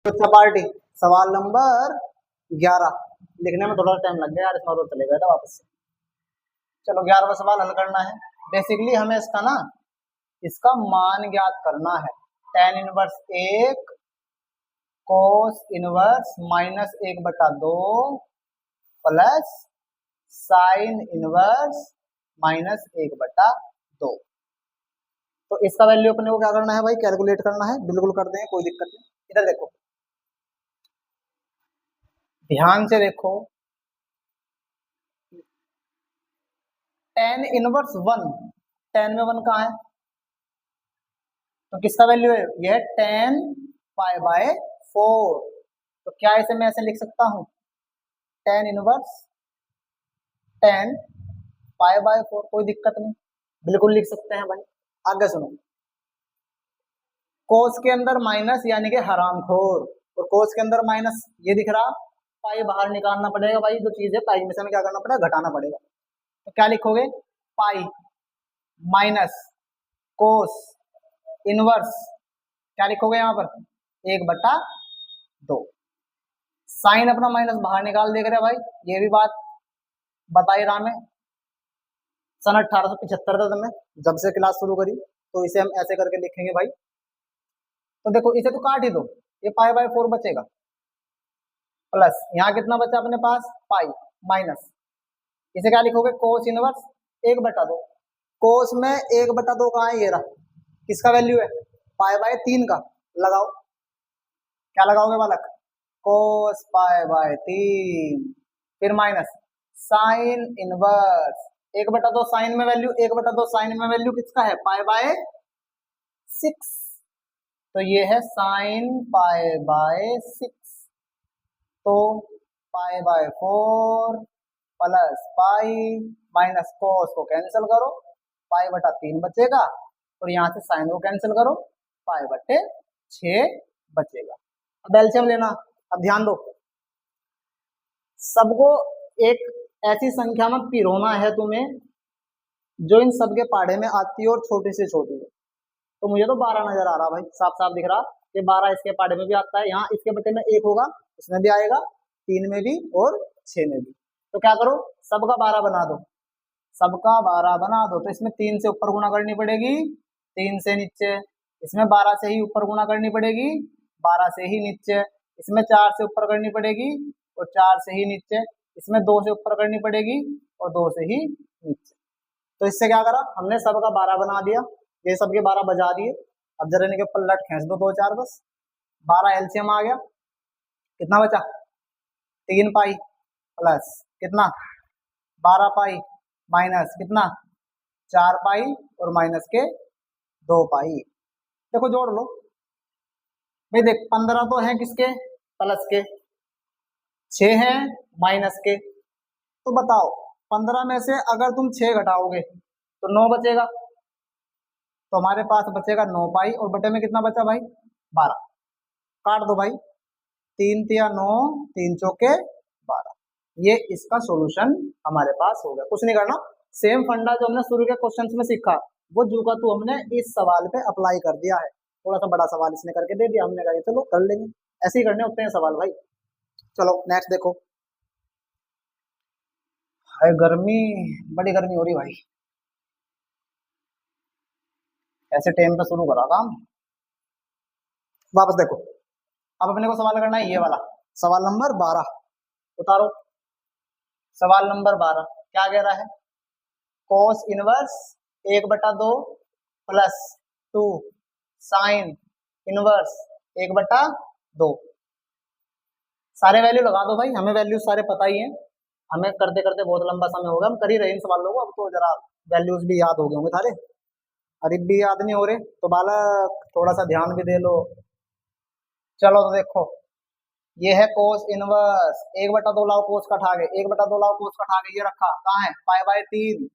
Party सवाल number 11 लिखने में थोड़ा टाइम लग गया यार, इसमें तो चले गया था वापस से। चलो 11वां सवाल हल करना है। बेसिकली हमें इसका मान ज्ञात करना है। tan inverse 1 cos inverse -1/2 plus sin inverse -1/2। तो इसका वैल्यू अपने को क्या करना है भाई, कैलकुलेट करना है। बिल्कुल कर दें, कोई दिक्कत नहीं। इधर देखो, ध्यान से देखो, tan इनवर्स 1, tan में 1 कहाँ है, तो किसका वैल्यू है, यह है tan π/4। तो क्या इसे मैं ऐसे लिख सकता हूं, tan इनवर्स tan π/4, कोई दिक्कत नहीं, बिल्कुल लिख सकते हैं भाई। आगे सुनो, कोस के अंदर माइनस यानी कि हरामखोर, और कोस के अंदर माइनस ये दिख रहा, पाई बाहर निकालना पड़ेगा भाई। जो चीज है पाई में से हमें क्या करना पड़ेगा, घटाना पड़ेगा। तो क्या लिखोगे, पाई माइनस कोस इनवर्स, क्या लिखोगे यहाँ पर, 1/2। साइन अपना माइनस बाहर निकाल देख रहे भाई, ये भी बात बताई रहा मैं सन 1875 तक में जब से क्लास शुरू करी। तो इसे हम ऐसे करके लिखेंगे भाई। तो देखो इसे तो काट ही दो, ये π/4 बचेगा, प्लस यहाँ कितना बचा अपने पास, पाई माइनस, इसे क्या लिखोगे, कोस इनवर्स 1/2। कोस में 1/2 कहाँ है, ये रहा, किसका वैल्यू है, π/3 का। लगाओ, क्या लगाओगे बालक, कोस π/3, फिर माइनस साइन इनवर्स 1/2, साइन में वैल्यू 1/2, साइन में वैल्यू किसका है, π/6। तो ये है साइन π/6। तो π/4 प्लस पाई माइनस कोस को कैंसिल करो, π/3 बचेगा, और यहाँ से साइन को कैंसिल करो, π/6 बचेगा। अब एलसीएम लेना। अब ध्यान दो, सबको एक ऐसी संख्या में पिरोना है तुम्हें जो इन सबके पाढ़े में आती है और छोटी से छोटी है। तो मुझे तो 12 नजर आ रहा भाई, साफ साफ दिख रहा कि 12 इसके पाढ़े में भी आता है, यहाँ इसके बटे में 1 होगा, इसमें भी आएगा, 3 में भी और 6 में भी। तो क्या करो, सबका 12 बना दो, सबका 12 बना दो। तो इसमें 3 से ऊपर गुणा करनी पड़ेगी, 3 से नीचे, इसमें 12 से ही ऊपर गुणा करनी पड़ेगी, 12 से ही नीचे, इसमें 4 से ऊपर करनी पड़ेगी और 4 से ही नीचे, इसमें 2 से ऊपर करनी पड़ेगी और 2 से ही नीचे। तो इससे क्या करा हमने, सबका 12 बना दिया, ये सबके 12 बजा दिए। अब जरा इनके पल्लट खींच दो 2 4, बस 12 एलसीएम आ गया, कितना बचा, 3 पाई प्लस कितना 12 पाई माइनस कितना 4 पाई और माइनस के 2 पाई। देखो जोड़ लो भाई, देख 15 तो है किसके, प्लस के, 6 है माइनस के। तो बताओ 15 में से अगर तुम 6 घटाओगे तो 9 बचेगा, तो हमारे पास बचेगा 9 पाई, और बटे में कितना बचा भाई, 12। काट दो भाई, 3 तिया 9, 3 चौके 12। ये इसका सॉल्यूशन हमारे पास हो गया। कुछ नहीं करना, सेम फंडा जो हमने शुरू के क्वेश्चंस में सीखा वो जू का तू हमने इस सवाल पे अप्लाई कर दिया है। थोड़ा सा बड़ा सवाल इसने करके दे दिया, हमने कहा चलो कर लेंगे, ऐसे ही करने होते हैं सवाल भाई। चलो नेक्स्ट देखो, हाय गर्मी, बड़ी गर्मी हो रही भाई, ऐसे टाइम पे शुरू करा काम। वापस देखो, अब अपने को सवाल करना है ये वाला, सवाल नंबर 12 उतारो। सवाल नंबर 12 क्या कह रहा है, cos inverse 1/2 plus 2 sine inverse 1/2। सारे वैल्यू लगा दो भाई, हमें वैल्यू सारे पता ही हैं, हमें करते करते बहुत लंबा समय होगा, हम कर ही रहे इन सवालों को। अब तो जरा वैल्यूज भी याद हो गए होंगे थारे, अरे भी याद नहीं हो रहे तो बालक थोड़ा सा ध्यान भी दे लो। चलो तो देखो, ये है कोस इनवर्स 1/2 लाओ कोस का ठागे, 1/2 लाओ कोस का ठागे, ये रखा कहाँ है, π/3।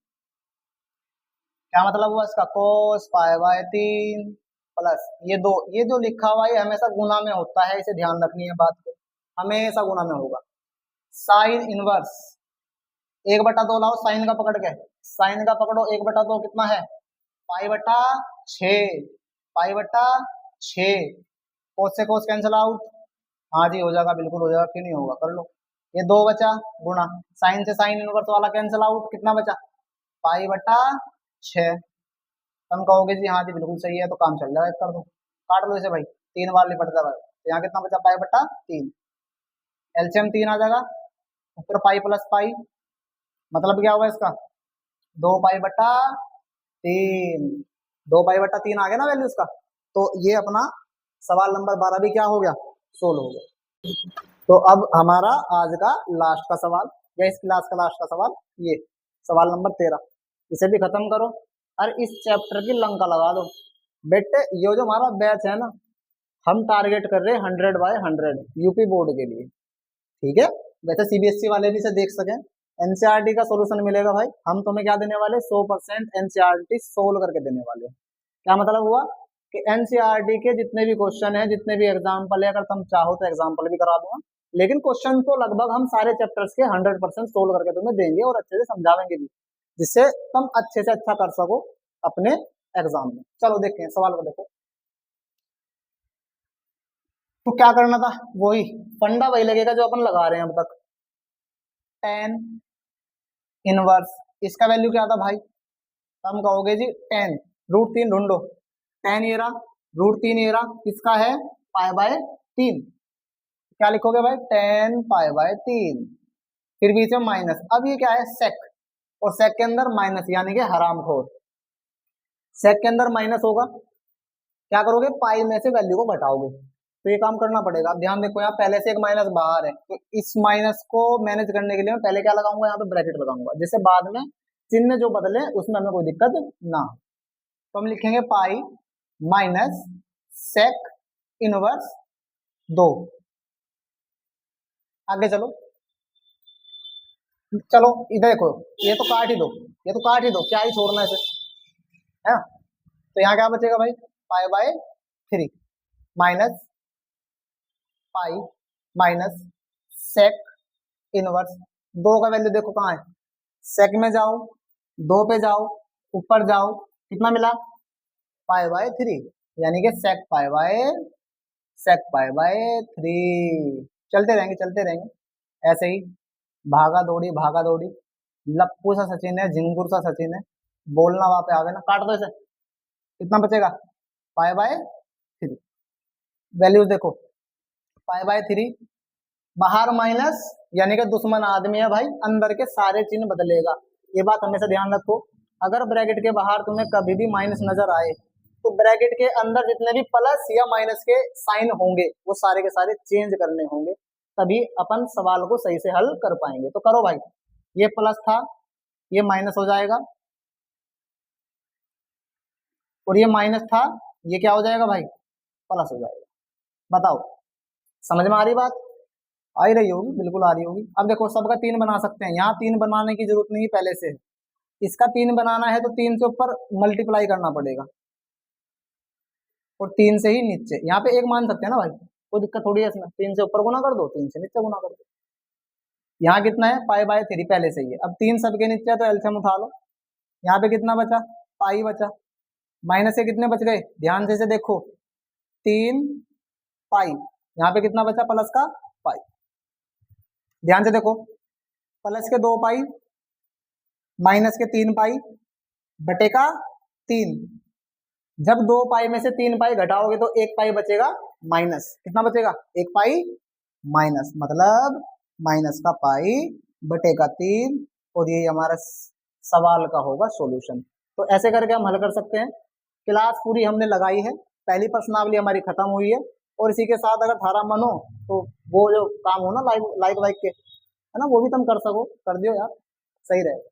क्या मतलब हुआ इसका, कोस π/3 प्लस ये 2, ये जो लिखा हुआ है हमेशा गुना में होता है, इसे ध्यान रखनी है बात को, हमेशा गुना में होगा। साइन इनवर्स 1/2 लाओ, साइन का पकड़ के, साइन का पकड़ो 1/2 कितना है, π/6, π/6, कोस से कोस कैंसिल आउट, हाँ जी हो जाएगा, बिल्कुल हो जाएगा, क्यों नहीं होगा, कर लो। ये 2 बचा गुणा साइन से साइन इनवर्स वाला कैंसिल आउट, कितना बचा पाई बटा 6। तुम कहोगे जी हाँ जी बिल्कुल सही है, तो काम चल जाएगा, कर दो, काट लो इसे भाई, 3 बार लिपट जाएगा, तो यहाँ कितना बचा पाई बटा 3, एलसीएम 3 आ जाएगा, फिर पाई प्लस पाई, मतलब क्या होगा इसका 2 पाई बटा 3, 2 पाई बटा 3 आ गया ना वैल्यू इसका। तो ये अपना सवाल नंबर 12 भी क्या हो गया, सोल्व हो गया। तो अब हमारा आज का लास्ट का सवाल या इस क्लास का लास्ट का सवाल, ये सवाल नंबर 13, इसे भी खत्म करो और इस चैप्टर की लंका लगा दो। बेटे ये जो हमारा बैच है ना, हम टारगेट कर रहे हैं 100/100 यूपी बोर्ड के लिए, ठीक है। वैसे सीबीएसई वाले भी इसे देख सकें, एनसीईआरटी का सोल्यूशन मिलेगा भाई, हम तुम्हें क्या देने वाले 100% एनसीईआरटी सोल्व करके देने वाले हैं। क्या मतलब हुआ कि एनसीईआरटी के जितने भी क्वेश्चन है, जितने भी एग्जाम्पल है, अगर तुम चाहो तो एग्जाम्पल भी करा दूंगा, लेकिन क्वेश्चन तो लगभग हम सारे चैप्टर्स के 100% सोल्व करके तुम्हें देंगे और अच्छे से समझावेंगे भी, जिससे तुम अच्छे से अच्छा कर सको अपने एग्जाम में। चलो देखते हैं सवाल को, देखो तो क्या करना था, वही फंडा वही लगेगा जो अपन लगा रहे हैं अब तक, टेन इनवर्स, इसका वैल्यू क्या था भाई, हम कहोगे जी 10 √3 ढूंढो, 10 ये रहा, √3 ये रहा, किसका है π/3, क्या लिखोगे भाई 10 π/3, फिर बीच में माइनस, अब ये क्या है सेक, और सेक के अंदर माइनस यानी कि हरामखोर, सेक के अंदर माइनस होगा, क्या करोगे पाई में से वैल्यू को घटाओगे, तो ये काम करना पड़ेगा। अब ध्यान देखो यहाँ पहले से एक माइनस बाहर है, तो इस माइनस को मैनेज करने के लिए मैं पहले क्या लगाऊंगा, यहाँ पे ब्रैकेट लगाऊंगा, जिससे बाद में चिन्ह जो बदले उसमें हमें कोई दिक्कत ना। तो हम लिखेंगे पाई माइनस सेक इनवर्स 2, आगे चलो, चलो इधर देखो, ये तो काट ही दो, ये तो काट ही दो, क्या ही छोड़ना है इसे, है ना। तो यहाँ क्या बचेगा भाई π/3 minus pi minus sec inverse 2 का वैल्यू देखो कहाँ है, सेक में जाओ, 2 पे जाओ, ऊपर जाओ, कितना मिला π/3, यानी कि सेक π/3, चलते रहेंगे ऐसे ही, भागा दौड़ी, लप्पू सा सचिन है, झिंगुर सा सचिन है, बोलना वहां पे आवे ना, काट दो इसे, कितना बचेगा π/3, वैल्यूज देखो π/3, बाहर माइनस यानी कि दुश्मन आदमी है भाई, अंदर के सारे चिन्ह बदलेगा, ये बात हमेशा ध्यान रखो। अगर ब्रैकेट के बाहर तुम्हें कभी भी माइनस नजर आए, तो ब्रैकेट के अंदर जितने भी प्लस या माइनस के साइन होंगे वो सारे के सारे चेंज करने होंगे, तभी अपन सवाल को सही से हल कर पाएंगे। तो करो भाई, ये प्लस था, ये माइनस हो जाएगा, और ये माइनस था, ये क्या हो जाएगा भाई प्लस हो जाएगा। बताओ समझ में आ रही बात, आ ही रही होगी, बिल्कुल आ रही होगी। अब देखो सबका 3 बना सकते हैं, यहाँ 3 बनाने की जरूरत नहीं पहले से, इसका 3 बनाना है तो 3 से ऊपर मल्टीप्लाई करना पड़ेगा, और 3 से ही नीचे, यहाँ पे 1 मान सकते हैं ना भाई, कोई दिक्कत थोड़ी है इसमें, 3 से ऊपर गुना कर दो, 3 से नीचे गुना कर दो। यहाँ कितना है π/3 पहले से ही है, अब 3 सबके नीचे है तो एलसीएम उठा लो, यहाँ पे कितना बचा पाई बचा, माइनस से कितने बच गए ध्यान से देखो 3 पाई, यहाँ पे कितना बचा प्लस का पाई, ध्यान से देखो, प्लस के 2 पाई माइनस के 3 पाई बटे का 3, जब 2 पाई में से 3 पाई घटाओगे तो 1 पाई बचेगा माइनस, कितना बचेगा 1 पाई माइनस, मतलब माइनस का पाई बटे का 3, और ये हमारा सवाल का होगा सॉल्यूशन। तो ऐसे करके हम हल कर सकते हैं। क्लास पूरी हमने लगाई है, पहली प्रश्नावली हमारी खत्म हुई है, और इसी के साथ अगर थारा मन हो तो वो जो काम हो ना लाइक वाइक के, है ना, वो भी तुम कर सको, कर दियो यार, सही रहेगा।